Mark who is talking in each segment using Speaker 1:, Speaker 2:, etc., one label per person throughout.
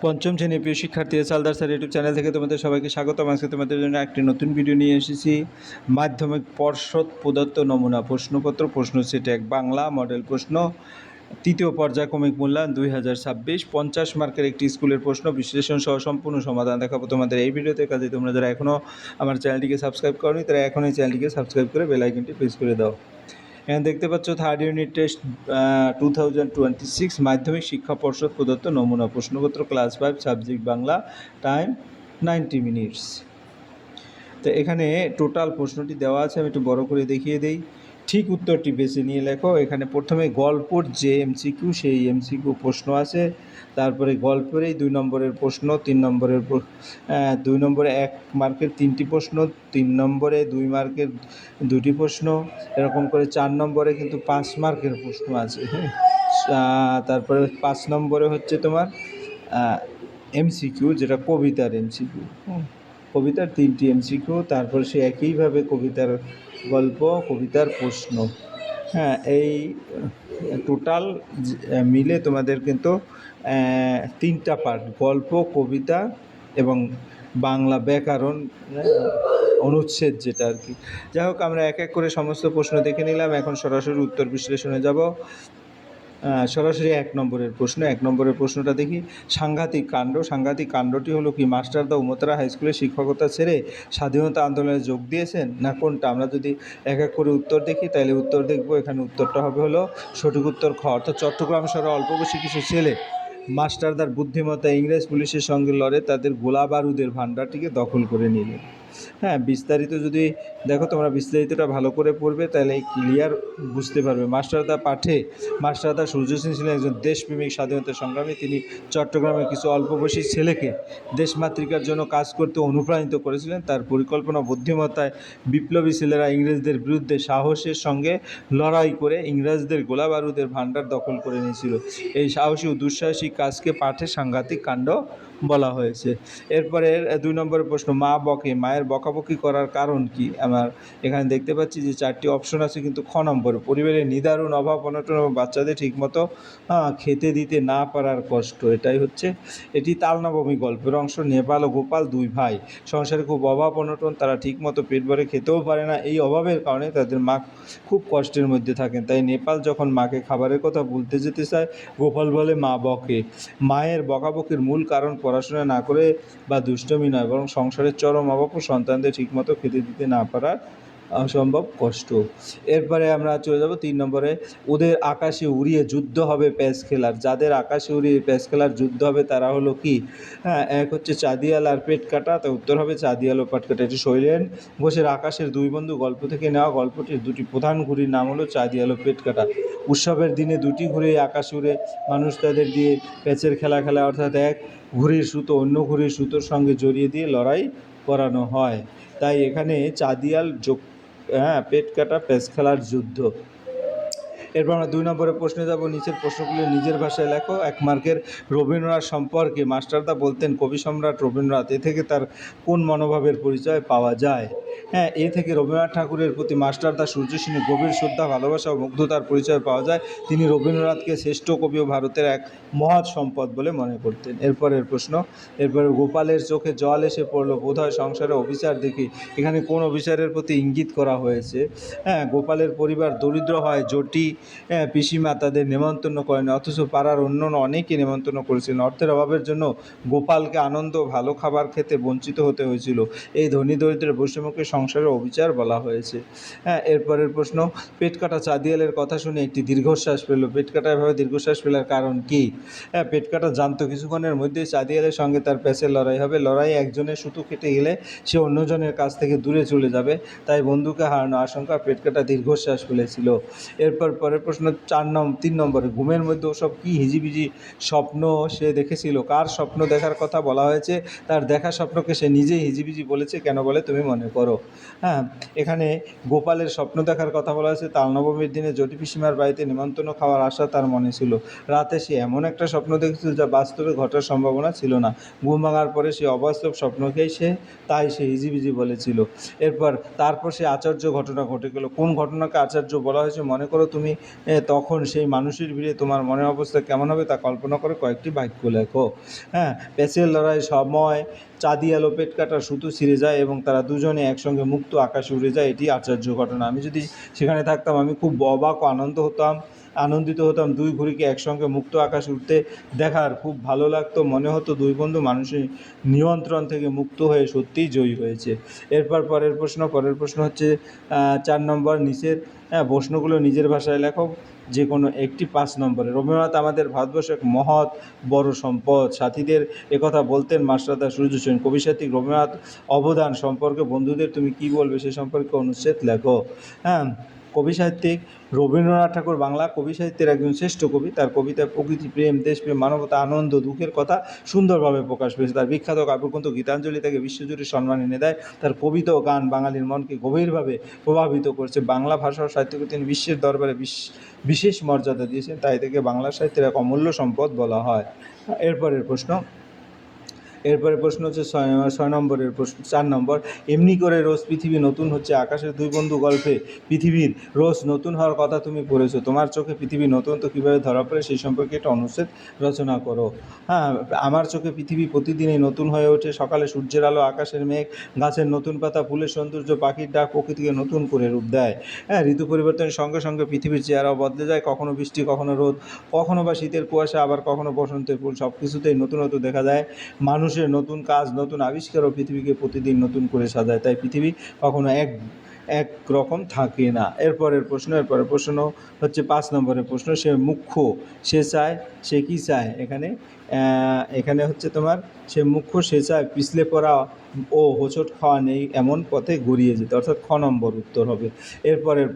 Speaker 1: পঞ্চম শ্রেণীর প্রিয় শিক্ষার্থী সালদার স্যার ইউটিউব চ্যানেল থেকে তোমাদের সবাইকে স্বাগতম। আজকে তোমাদের জন্য একটি নতুন ভিডিও নিয়ে এসেছি। মাধ্যমিক পর্ষদ প্রদত্ত নমুনা প্রশ্নপত্র প্রশ্ন সেট 1 বাংলা মডেল প্রশ্ন, তৃতীয় পর্যায়ক্রমিক মূল্যায়ন 2026, 50 মার্কের একটি স্কুলের প্রশ্ন বিশ্লেষণ সহ সম্পূর্ণ সমাধান দেখাবো তোমাদের এই ভিডিওতে। কাজে তোমরা যারা এখনও আমার চ্যানেলটিকে সাবস্ক্রাইব করোনি তারা এখনই চ্যানেলটিকে সাবস্ক্রাইব করে বেল আইকনটি প্রেস করে দাও। এখানে দেখতে পাচ্ছ থার্ড ইউনিট টেস্ট 2026 মাধ্যমিক শিক্ষা পর্ষদ প্রদত্ত নমুনা প্রশ্নপত্র class 5 subject Bangla, time 90 minutes. তো এখানে টোটাল প্রশ্নটি দেওয়া আছে, আমি একটু বড় করে দেখিয়ে দেই। ঠিক উত্তরটি বেছে নিয়ে লেখো। এখানে প্রথমে গল্পর যে এমসিকিউ সেই এমসিকিউ প্রশ্ন আছে, তারপরে গল্পেরই 2 নম্বরের প্রশ্ন, 3 নম্বরের 2 নম্বরে 1 মার্কের 3টি প্রশ্ন, 3 নম্বরে 2 মার্কের 2টি প্রশ্ন, এরকম করে 4 নম্বরে কিন্তু 5 মার্কের প্রশ্ন আছে। তারপরে 5 নম্বরে হচ্ছে তোমার এমসিকিউ, যেটা কবিতার এমসিকিউ, কবিতার 3টি এমসিকিউ, তারপর সে একইভাবে কবিতার গল্প, কবিতার প্রশ্ন। এই টোটাল মিলে তোমাদের কিন্তু 3টা পার্ট, গল্প, কবিতা এবং বাংলা ব্যাকরণ অনুচ্ছেদ যেটা আর কি। যাই হোক, আমরা এক এক করে সমস্ত প্রশ্ন দেখে নিলাম। এখন সরাসরি উত্তর বিশ্লেষণে যাব। সরাসরি 1 নম্বরের প্রশ্ন। 1 নম্বরের প্রশ্নটা দেখি। সাংঘাতিক কাণ্ড। সাংঘাতিক কাণ্ডটি হলো কি? মাস্টারদা উমতরা হাই স্কুলে শিক্ষকতা ছেড়ে স্বাধীনতা আন্দোলনে যোগ দিয়েছেন না কোনটা? আমরা যদি এক এক করে উত্তর দেখি তাহলে উত্তর দেখব। এখানে উত্তরটা হবে হলো সঠিক উত্তর খ, অর্থাৎ চট্টগ্রাম শহরে অল্প বয়সী কিছু ছেলে মাস্টারদার বুদ্ধিমত্তায় ইংরেজ পুলিশের সঙ্গে লড়ে তাদের গোলা বারুদের ভাণ্ডারটিকে দখল করে নিলেন। বিস্তারিত যদি দেখো, তোমরা বিস্তারিতটা ভালো করে পড়বে তাহলে ক্লিয়ার বুঝতে পারবে। মাস্টারদা পাঠে মাস্টারদা সূর্য সেন ছিলেন একজন দেশপ্রেমিক স্বাধীনতা সংগ্রামী। তিনি চট্টগ্রামের কিছু অল্পবয়সী ছেলেকে দেশমাতৃকার জন্য কাজ করতে অনুপ্রাণিত করেছিলেন। তার পরিকল্পনা বুদ্ধিমত্তায় বিপ্লবী ছেলেরা ইংরেজদের বিরুদ্ধে সাহসের সঙ্গে লড়াই করে ইংরেজদের গোলা বারুদের ভাণ্ডার দখল করে নিয়েছিল। এই সাহসী ও দুঃসাহসিক কাজকে পাঠে সাংঘাতিক কাণ্ড বলা হয়েছে। এরপরে 2 নম্বরের প্রশ্ন, মা বকে, মায়ের বকাবকি করার কারণ কি? আমার এখানে দেখতে পাচ্ছি যে 4টি অপশন আছে, কিন্তু খ নম্বরে পরিবারের নিদারুণ অভাব অনটন এবং বাচ্চাদের ঠিকমতো খেতে দিতে না পারার কষ্ট, এটাই হচ্ছে। এটি তালনবমী গল্পের অংশ। নেপাল ও গোপাল 2 ভাই, সংসারে খুব অভাব অনটন, তারা ঠিকমতো পেট ভরে খেতেও পারে না। এই অভাবের কারণে তাদের মা খুব কষ্টের মধ্যে থাকেন। তাই নেপাল যখন মাকে খাবারের কথা বলতে যেতে চায়, গোপাল বলে মা বকে। মায়ের বকাবকির মূল কারণ পড়াশোনা না করে বা দুষ্টমি নয়, বরং সংসারের চরম অভাব ও সন্তানদের ঠিকমতো খেতে দিতে না পারার অসম্ভব কষ্ট। এরপরে আমরা চলে যাব 3 নম্বরে। ওদের আকাশে উড়িয়ে যুদ্ধ হবে প্যাঁচ খেলার। যাদের আকাশে উড়িয়ে প্যাঁচ খেলার যুদ্ধ হবে তারা হলো কি? এক হচ্ছে চাঁদিয়াল আর পেট কাটা। তো উত্তর হবে চাঁদিয়াল ও পেট কাটা। এটি শৈলেন ঘোষের আকাশের 2 বন্ধু গল্প থেকে নেওয়া। গল্পটির 2টি প্রধান ঘুড়ির নাম হলো চাঁদিয়াল ও পেট কাটা। উৎসবের দিনে 2টি ঘুড়ি আকাশে উড়ে মানুষ তাদের দিয়ে প্যাঁচের খেলা খেলা, অর্থাৎ এক ঘুড়ির সুতো অন্য ঘুড়ির সুতোর সঙ্গে জড়িয়ে দিয়ে লড়াই করানো হয়। তাই এখানে চাঁদিয়াল পেট কাটা প্যাঁচ খেলার যুদ্ধ। এরপর আমরা 2 নম্বরের প্রশ্নে যাব। নিচের প্রশ্নগুলি নিজের ভাষায় লেখো। 1 মার্কের রবীন্দ্রনাথ সম্পর্কে মাস্টারদা বলতেন কবি সম্রাট রবীন্দ্রনাথ। এ থেকে তার কোন মনোভাবের পরিচয় পাওয়া যায়? এ থেকে রবীন্দ্রনাথ ঠাকুরের প্রতি মাস্টারদা সূর্য সেনের গভীর শ্রদ্ধা, ভালোবাসা ও মুগ্ধতার পরিচয় পাওয়া যায়। তিনি রবীন্দ্রনাথকে শ্রেষ্ঠ কবি ও ভারতের এক মহৎ সম্পদ বলে মনে করতেন। এরপরের প্রশ্ন। এরপরে গোপালের চোখে জল এসে পড়লো, বোধহয় সংসারে অবিচার দেখি। এখানে কোন অবিচারের প্রতি ইঙ্গিত করা হয়েছে? গোপালের পরিবার দরিদ্র হয়, জটি পিসিমা তাদের নেমন্তন্ন করেন, অথচ পাড়ার অন্য অনেকে নেমন্তন্ন করেছিলেন। অর্থের অভাবের জন্য গোপালকে আনন্দ ভালো খাবার খেতে বঞ্চিত হতে হয়েছিল। এই ধনী দরিদ্রের বৈষম্যকে সংসারের অবিচার বলা হয়েছে। এরপরের প্রশ্ন। পেট কাটা চাঁদিয়ালের কথা শুনে একটি দীর্ঘশ্বাস পেল। পেট কাটা এভাবে দীর্ঘশ্বাস ফেলার কারণ কি? পেট কাটা জানতো কিছুক্ষণের মধ্যেই চাঁদিয়ালের সঙ্গে তার প্যাঁচের লড়াই হবে। লড়াই একজনের সুতো কেটে গেলে সে অন্যজনের কাছ থেকে দূরে চলে যাবে, তাই বন্ধুকে হারানো আশঙ্কা পেট কাটা দীর্ঘশ্বাস ফেলেছিল। এরপর পরের প্রশ্ন 3 নম্বরে। ঘুমের মধ্যে ওসব কি হিজিবিজি স্বপ্ন সে দেখেছিল? কার স্বপ্ন দেখার কথা বলা হয়েছে? তার দেখা স্বপ্নকে সে নিজেই হিজিবিজি বলেছে কেন বলে তুমি মনে করো? এখানে গোপালের স্বপ্ন দেখার কথা বলা হয়েছে। তালনবমীর দিনে জটি পিসিমার বাড়িতে নিমন্ত্রণ খাওয়ার আশা তার মনে ছিল। রাতে সে এমন একটা স্বপ্ন দেখেছিল যা বাস্তবে ঘটার সম্ভাবনা ছিল না। ঘুম ভাঙার পরে সে অবাস্তব স্বপ্নকেই তাই সে হিজিবিজি বলেছিল। তারপর সে আচার্য ঘটনা ঘটে গেল। কোন ঘটনাকে আচার্য বলা হয়েছে মনে করো তুমি? তখন সেই মানুষের ভিড়ে তোমার মনের অবস্থা কেমন হবে তা কল্পনা করে কয়েকটি বাক্য লেখো। হ্যাঁ, প্যাঁচের লড়াই সময় চাঁদি আলো পেট কাটা সুতো ছিঁড়ে যায় এবং তারা দুজনে একসঙ্গে মুক্ত আকাশে উড়ে যায়, এটি আশ্চর্য ঘটনা। আমি যদি সেখানে থাকতাম আমি খুব অবাক ও আনন্দিত হতাম। দুই ঘুড়িকে একসঙ্গে মুক্ত আকাশে উঠতে দেখার খুব ভালো লাগতো। মনে হতো দুই বন্ধু মানুষের নিয়ন্ত্রণ থেকে মুক্ত হয়ে সত্যিই জয়ী হয়েছে। পরের প্রশ্ন হচ্ছে 4 নম্বর, নিচের প্রশ্নগুলো নিজের ভাষায় লেখো, যে কোনো একটি 5 নম্বরে। রবীন্দ্রনাথ আমাদের ভারতবর্ষের এক মহৎ বড় সম্পদ। সাথীদের একথা বলতেন মাস্টারদা সূর্য সেন। কবিসাহিত্যিক রবীন্দ্রনাথ অবদান সম্পর্কে বন্ধুদের তুমি কী বলবে সে সম্পর্কে অনুচ্ছেদ লেখো। হ্যাঁ, কবি সাহিত্যিক রবীন্দ্রনাথ ঠাকুর বাংলা কবি সাহিত্যের একজন শ্রেষ্ঠ কবি। তার কবিতায় প্রকৃতি প্রেম, দেশপ্রেম, মানবতা, আনন্দ, দুঃখের কথা সুন্দরভাবে প্রকাশ পেয়েছে। তার বিখ্যাত কাব্যগ্রন্থ গীতাঞ্জলি তাকে বিশ্বজুড়ে সম্মান এনে দেয়। তার কবিতা ও গান বাঙালির মনকে গভীরভাবে প্রভাবিত করছে। বাংলা ভাষা ও সাহিত্যকে তিনি বিশ্বের দরবারে বিশেষ মর্যাদা দিয়েছেন, তাই থেকে বাংলা সাহিত্যের এক অমূল্য সম্পদ বলা হয়। এরপরের প্রশ্ন হচ্ছে 6 নম্বরের প্রশ্ন। 4 নম্বর, এমনি করে রোজ পৃথিবী নতুন হচ্ছে। আকাশের দুই বন্ধু গল্পে পৃথিবীর রোজ নতুন হওয়ার কথা তুমি পড়েছো। তোমার চোখে পৃথিবী নতুন তো কীভাবে ধরা পড়ে সেই সম্পর্কে একটা অনুচ্ছেদ রচনা করো। হ্যাঁ, আমার চোখে পৃথিবী প্রতিদিনই নতুন হয়ে ওঠে। সকালে সূর্যের আলো, আকাশের মেঘ, গাছের নতুন পাতা, ফুলের সৌন্দর্য, পাখির ডাক প্রকৃতিকে নতুন করে রূপ দেয়। হ্যাঁ, ঋতু পরিবর্তনের সঙ্গে সঙ্গে পৃথিবীর চেহারাও বদলে যায়। কখনো বৃষ্টি, কখনো রোদ, কখনো বা শীতের কুয়াশা, আবার কখনো বসন্তের ফুল, সব কিছুতেই নতুনত্ব দেখা যায়। মানুষের নতুন কাজ, নতুন আবিষ্কারও পৃথিবীকে প্রতিদিন নতুন করে সাজায়। তাই পৃথিবী কখনো এক রকম থাকে না। এরপরের প্রশ্ন হচ্ছে 5 নম্বরের প্রশ্ন। সে মুখ্য, সে চায়, সে কী চায়? এখানে হচ্ছে তোমার সে মুখ্য, সে চায় পিছলে পড়া ও হোঁচট খাওয়া নেই এমন পথে গড়িয়ে যেতে, অর্থাৎ খ নম্বর উত্তর হবে। এরপরের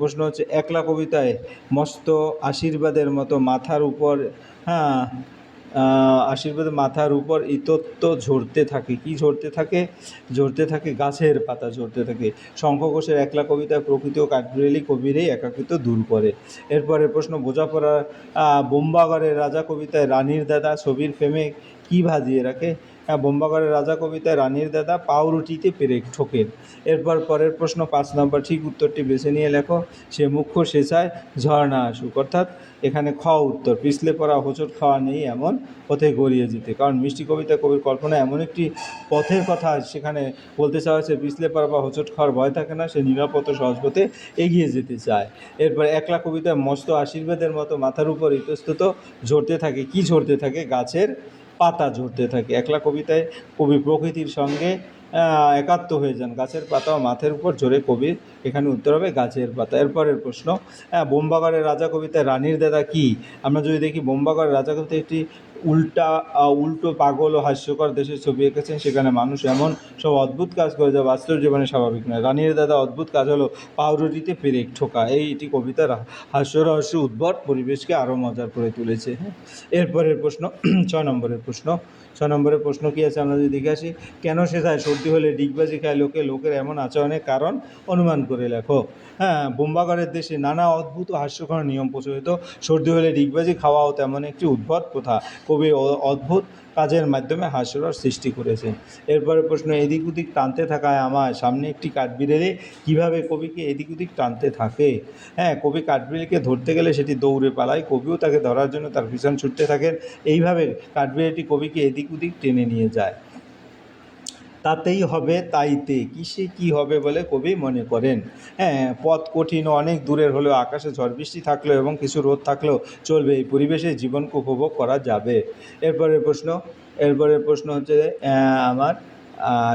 Speaker 1: প্রশ্ন হচ্ছে একলা কবিতায় মস্ত আশীর্বাদের মতো মাথার উপর, হ্যাঁ, আশীর্বাদের মাথার উপর ইতত্ব ঝরতে থাকে। কি ঝরতে থাকে? ঝরতে থাকে গাছের পাতা ঝরতে থাকে। শঙ্খ ঘোষের একলা কবিতায় প্রকৃতি ও কাঠবিড়ালি কবিরই একাকিত্ব দূর করে। এরপরের প্রশ্ন, বোঝাপড়া বোম্বাগড়ের রাজা কবিতায় রানীর দাদা ছবির ফ্রেমে কী ভাজিয়ে রাখে? বোম্বাগড়ের রাজা কবিতায় রানীর দাদা পাউরুটিতে পেরেক ঠোকেন। পরের প্রশ্ন 5 নম্বর, ঠিক উত্তরটি বেছে নিয়ে লেখো। সে মুখ্য, সে চায় ঝর্ণা আসুক, অর্থাৎ এখানে খ উত্তর, পিছলে পড়া হোঁচট খাওয়া নেই এমন পথে গড়িয়ে যেতে। কারণ মিষ্টি কবিতা কবির কল্পনা এমন একটি পথের কথা সেখানে বলতে চাওয়া হয়েছে, পিছলে পড়া বা হোঁচট খাওয়ার ভয় থাকে না, সে নিরাপদ ও সহজ পথে এগিয়ে যেতে চায়। এরপর একলা কবিতায় মস্ত আশীর্বাদের মতো মাথার উপর ইতস্তত ঝরতে থাকে। কি ঝরতে থাকে? গাছের পাতা ঝরতে থাকে। একলা কবিতায় কবি প্রকৃতির সঙ্গে একাত্ম হয়ে যান। গাছের পাতা ও মাথার উপর ঝরে কবির, এখানে উত্তর হবে গাছের পাতা। এরপরের প্রশ্ন, বোম্বাগড়ের রাজা কবিতায় রানীর দাদা কি? আমরা যদি দেখি বোম্বাগড়ের রাজা কবিতায় একটি উল্টো পাগল ও হাস্যকর দেশের ছবি এঁকেছেন। সেখানে মানুষ এমন সব অদ্ভুত কাজ করে যা বাস্তব জীবনে স্বাভাবিক নয়। রানীর দাদা অদ্ভুত কাজ হলো পাউরুটিতে পেরেক ঠোকা। এইটি কবিতার হাস্যরহস্য উদ্ভট পরিবেশকে আরও মজার করে তুলেছে। হ্যাঁ, এরপরের প্রশ্ন 6 নম্বরের প্রশ্ন কী আছে আমরা যদি দেখে আসি। কেন সে যায় সর্দি হলে ডিগবাজি খায় লোকের এমন আচরণের কারণ অনুমান করে লেখো। হ্যাঁ, বোম্বাগড়ের দেশে নানা অদ্ভুত ও হাস্যকর নিয়ম প্রচলিত। সর্দি হলে ডিগবাজি খাওয়াও তেমন একটি উদ্ভট প্রথা। কবি অদ্ভুত কাজের মাধ্যমে হাস্যরস সৃষ্টি করেছেন। এরপরে প্রশ্ন, এদিক ওদিক টানতে থাকায় আমার সামনে একটি কাঠবিড়ালি কীভাবে কবিকে এদিক ওদিক টানতে থাকে? হ্যাঁ, কবি কাঠবিড়ালিকে ধরতে গেলে সেটি দৌড়ে পালায়, কবিও তাকে ধরার জন্য তার পিছন ছুটতে থাকেন। এইভাবে কাঠবিড়ালিটি কবিকে এদিক ওদিক টেনে নিয়ে যায়। তাতেই হবে তাইতে, কিসে কি হবে বলে কবি মনে করেন। হ্যাঁ, পথ কঠিন ও অনেক দূরের হলেও আকাশে ঝড় বৃষ্টি থাকলেও এবং কিছু রোদ থাকলেও চলবে, এই পরিবেশে জীবনকে উপভোগ করা যাবে। এরপরের প্রশ্ন হচ্ছে আমার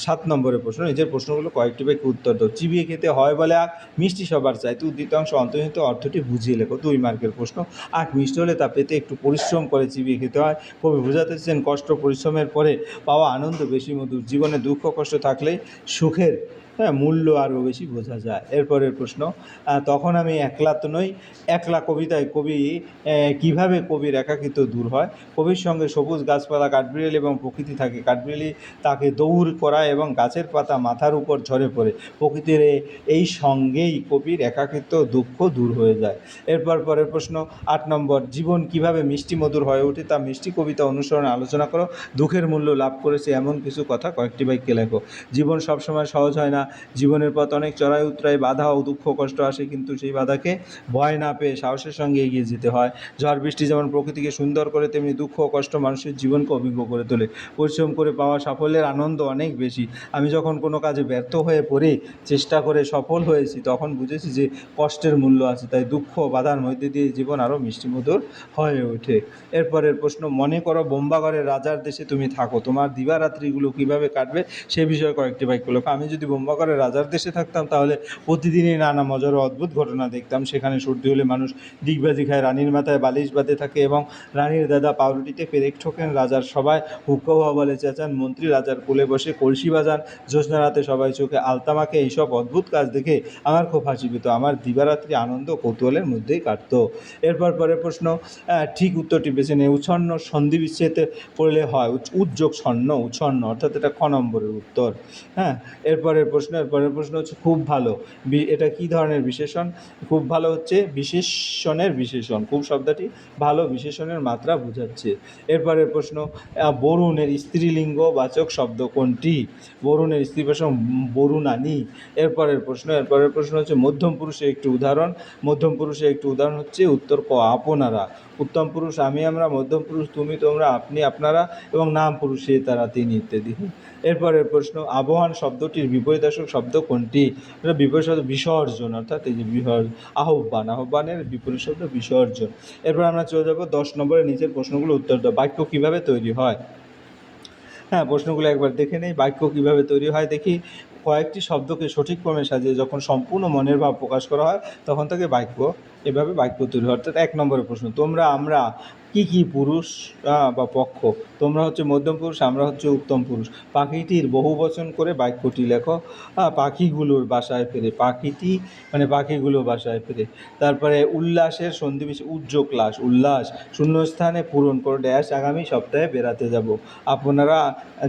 Speaker 1: 7 নম্বরের প্রশ্ন। নিজের প্রশ্নগুলো কয়েকটি বাক্যে উত্তর দাও। চিবিয়ে খেতে হয় বলে আখ মিষ্টি সবার চাইতে, উদ্ধৃত অংশ অন্তর্নিহিত অর্থটি বুঝিয়ে লেখো। 2 মার্কের প্রশ্ন। আখ মিষ্টি হলে তা পেতে একটু পরিশ্রম করে চিবিয়ে খেতে হয়। কবি বোঝাতে চেয়েছেন কষ্ট পরিশ্রমের পরে পাওয়া আনন্দ বেশি মধুর। জীবনে দুঃখ কষ্ট থাকলেই সুখের মূল্য আরও বেশি বোঝা যায়। এরপরের প্রশ্ন, তখন আমি একলা তো নই। একলা কবিতায় কবি কীভাবে কবির একাকিত্ব দূর হয়? কবির সঙ্গে সবুজ গাছপালা, কাঠবিড়ালি এবং প্রকৃতি থাকে। কাঠবিড়ালি তাকে দৌড় করায় এবং গাছের পাতা মাথার উপর ঝরে পড়ে। প্রকৃতির এই সঙ্গেই কবির একাকিত্ব দুঃখ দূর হয়ে যায়। পরের প্রশ্ন 8 নম্বর, জীবন কীভাবে মিষ্টি মধুর হয়ে ওঠে তা মিষ্টি কবিতা অনুসরণে আলোচনা করো। দুঃখের মূল্য লাভ করেছে এমন কিছু কথা কয়েকটি বাক্যে লেখো। জীবন সবসময় সহজ হয় না, জীবনের পথ অনেক চড়াই উতরাই, বাধা ও দুঃখ কষ্ট আসে, কিন্তু সেই বাধাকে ভয় না পেয়ে সাহসের সঙ্গে এগিয়ে যেতে হয়। ঝড় বৃষ্টি যেমন প্রকৃতিকে সুন্দর করে, তেমনি দুঃখ ও কষ্ট মানুষের জীবনকে অভিজ্ঞ করে তোলে। পরিশ্রম করে পাওয়া সাফল্যের আনন্দ অনেক বেশি। আমি যখন কোনো কাজে ব্যর্থ হয়ে পড়ে চেষ্টা করে সফল হয়েছি, তখন বুঝেছি যে কষ্টের মূল্য আছে। তাই দুঃখ ও বাধার মধ্যে দিয়ে জীবন আরও মিষ্টিমধুর হয়ে ওঠে। এরপরের প্রশ্ন, মনে করো বোম্বাগড়ের রাজার দেশে তুমি থাকো, তোমার দিবারাত্রিগুলো কীভাবে কাটবে সে বিষয়ে কয়েকটি বাক্য লেখো। আমি যদি বোম্বাগড়ের রাজার দেশে থাকতাম, তাহলে প্রতিদিনই নানা মজার ও অদ্ভুত ঘটনা দেখতাম। সেখানে সর্দি হলে মানুষ ডিগবাজি খায়, রানীর মাথায় বালিশ বাঁধে থাকে এবং রানীর দাদা পাউরুটিতে পেরেক ঠোকেন। রাজার সবাই হুক্কা হওয়া বলে চেঁচান, মন্ত্রী রাজার কোলে বসে কলসি বাজান, জ্যোৎস্না রাতে সবাই চোখে আলতা মাখে। এইসব অদ্ভুত কাজ দেখে আমার খুব হাসি পেত। আমার দিবারাত্রি আনন্দ কৌতূহলের মধ্যেই কাটতো। এরপর পরের প্রশ্ন, ঠিক উত্তরটি বেছে নেই। উচ্ছন্ন সন্ধি বিচ্ছেদে পড়লে হয় উদ্যোগ ছন্ন উচ্ছন্ন, অর্থাৎ এটা খ নম্বরের উত্তর। হ্যাঁ, এরপরের প্রশ্ন হচ্ছে খুব ভালো। এটা কি ধরনের বিশেষণ? খুব ভালো হচ্ছে বিশেষণের বিশেষণ। খুব শব্দটি ভালো বিশেষণের মাত্রা বোঝাচ্ছে। এরপরের প্রশ্ন, বরুণের স্ত্রীলিঙ্গ বাচক শব্দ কোনটি? বরুণের স্ত্রীবাচক বরুণানী। এরপরের প্রশ্ন হচ্ছে মধ্যম পুরুষের একটি উদাহরণ। মধ্যম পুরুষের একটি উদাহরণ হচ্ছে উত্তর ক, আপনারা। উত্তম পুরুষ আমি আমরা, মধ্যম পুরুষ তুমি তোমরা, আপনি আপনারা এবং নাম পুরুষ সে তারা তিনি ইত্যাদি। এরপরের প্রশ্ন, আবহান শব্দটির বিপরীতার্থক শব্দ কোনটি? এটা বিপরীত শব্দ বিসর্জন, অর্থাৎ এই যে আহ্বানের বিপরীত শব্দ বিসর্জন। এরপর আমরা চলে যাব 10 নম্বরের নিচের প্রশ্নগুলো উত্তর দাও। বাক্য কীভাবে তৈরি হয়? হ্যাঁ, প্রশ্নগুলো একবার দেখে নেই। বাক্য কীভাবে তৈরি হয় দেখি। কয়েকটি শব্দকে সঠিক ক্রমে সাজিয়ে যখন সম্পূর্ণ মনের ভাব প্রকাশ করা হয়, তখন থেকে বাক্য এভাবে বাক্য তৈরি হয়। অর্থাৎ 1 নম্বরের প্রশ্ন, তোমরা আমরা কি পুরুষ বা পক্ষ? তোমরা হচ্ছে মধ্যম পুরুষ, আমরা হচ্ছে উত্তম পুরুষ। পাখিটির বহু বচন করে বাক্যটি লেখো। পাখিগুলোর বাসায় ফেরে। পাখিটি মানে পাখিগুলো বাসায় ফেরে। তারপরে উল্লাসের সন্ধি উজ্জ্বক্লাস, উল্লাস শূন্যস্থানে পূরণ করো ড্যাশ, আগামী সপ্তাহে বেড়াতে যাব। আপনারা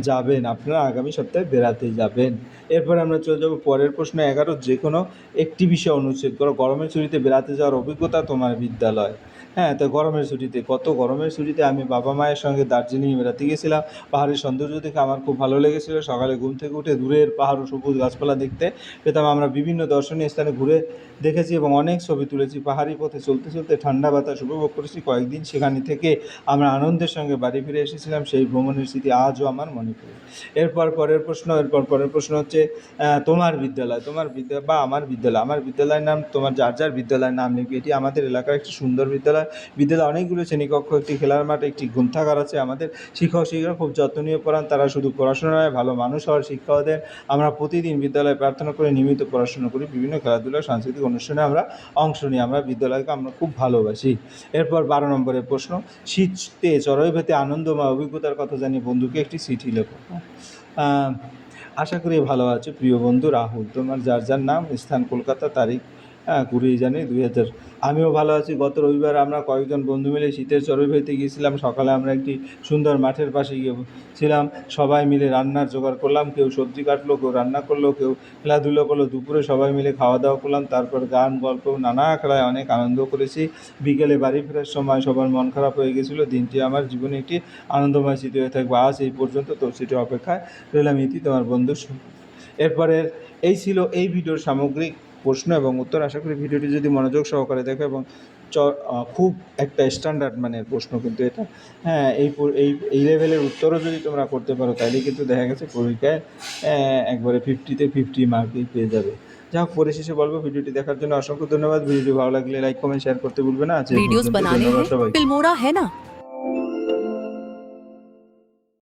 Speaker 1: যাবেন, আপনারা আগামী সপ্তাহে বেড়াতে যাবেন। এরপর আমরা চলে যাব পরের প্রশ্ন 11, যে কোনো একটি বিষয় অনুচ্ছেদ করো। গরমের ছুটিতে বেড়াতে যাওয়ার অভিজ্ঞতা তোমার বিদ্যালয়। হ্যাঁ, তো গরমের ছুটিতে আমি বাবা মায়ের সঙ্গে দার্জিলিং বেড়াতে গেছিলাম। পাহাড়ের সৌন্দর্য দেখে আমার খুব ভালো লেগেছিল। সকালে ঘুম থেকে উঠে দূরের পাহাড় ও সবুজ গাছপালা দেখতে পেতাম। আমরা বিভিন্ন দর্শনীয় স্থানে ঘুরে দেখেছি এবং অনেক ছবি তুলেছি। পাহাড়ি পথে চলতে চলতে ঠান্ডা বাতাস উপভোগ করেছি। কয়েকদিন সেখানে থেকে আমরা আনন্দের সঙ্গে বাড়ি ফিরে এসেছিলাম। সেই ভ্রমণের স্মৃতি আজও আমার মনে পড়ে। এরপর পরের প্রশ্ন হচ্ছে তোমার বিদ্যালয় বা আমার বিদ্যালয়ের নাম, তোমার যার যার বিদ্যালয়ের নাম লিখবে। এটি আমাদের এলাকার একটি সুন্দর বিদ্যালয়। অনেকগুলো শ্রেণীকক্ষ, একটি খেলার মাঠ, একটি গ্রন্থাগার আছে। আমাদের শিক্ষক-শিক্ষিকারা খুব যত্ন নিয়ে পড়ান। তারা শুধু পড়াশোনা নয়, ভালো মানুষ হওয়ার শিক্ষাও দেন। আমরা প্রতিদিন বিদ্যালয়ে প্রার্থনা করে নিয়মিত পড়াশোনা করি। বিভিন্ন খেলাধুলা, সাংস্কৃতিক অনুষ্ঠানে আমরা অংশ নিই। আমরা বিদ্যালয়কে আমরা খুব ভালোবাসি। এরপর 12 নম্বরের প্রশ্ন, শীতে চড়ুইভাতিতে আনন্দময় অভিজ্ঞতার কথা জানিয়ে বন্ধুকে একটি চিঠি লেখো। আশা করি ভালো আছে প্রিয় বন্ধু রাহুল। তোমার যার যার নাম, স্থান কলকাতা, তারিখ 20 জানুয়ারি 2000। আমিও ভালো আছি। গত রবিবার আমরা কয়েকজন বন্ধু মিলে শীতের চড়ুইভাতিতে গিয়েছিলাম। সকালে আমরা একটি সুন্দর মাঠের পাশে গিয়েছিলাম। সবাই মিলে রান্নার জোগাড় করলাম। কেউ সবজি কাটলো, কেউ রান্না করলো, কেউ খেলাধুলো করলো। দুপুরে সবাই মিলে খাওয়া দাওয়া করলাম। তারপর গান, গল্প, নানা খেলায় অনেক আনন্দ করেছি। বিকেলে বাড়ি ফেরার সময় সবার মন খারাপ হয়ে গেছিলো। দিনটি আমার জীবনে একটি আনন্দময় স্মৃতি হয়ে থাকবে। আজ এই পর্যন্ত। তোর স্মৃতি অপেক্ষায় রইলাম। ইতি তোমার বন্ধু। এরপরের এই ছিল এই ভিডিওর সামগ্রিক প্রশ্ন এবং উত্তর। আশা করি ভিডিওটি যদি মনোযোগ সহকারে দেখো এবং খুব একটা স্ট্যান্ডার্ড মানের প্রশ্ন কিন্তু এটা। হ্যাঁ, এই লেভেলের উত্তরও যদি তোমরা করতে পারো, তাহলে কিন্তু দেখা গেছে পরীক্ষায় একবারে 50-তে 50 মার্কই পেয়ে যাবে। যাই হোক, পরিশেষে বলবো ভিডিওটি দেখার জন্য অসংখ্য ধন্যবাদ। ভিডিওটি ভালো লাগলে লাইক, কমেন্ট, শেয়ার করতে ভুলবে না।
Speaker 2: वीडियोस बनाने हैं, फिल्मोरा है ना।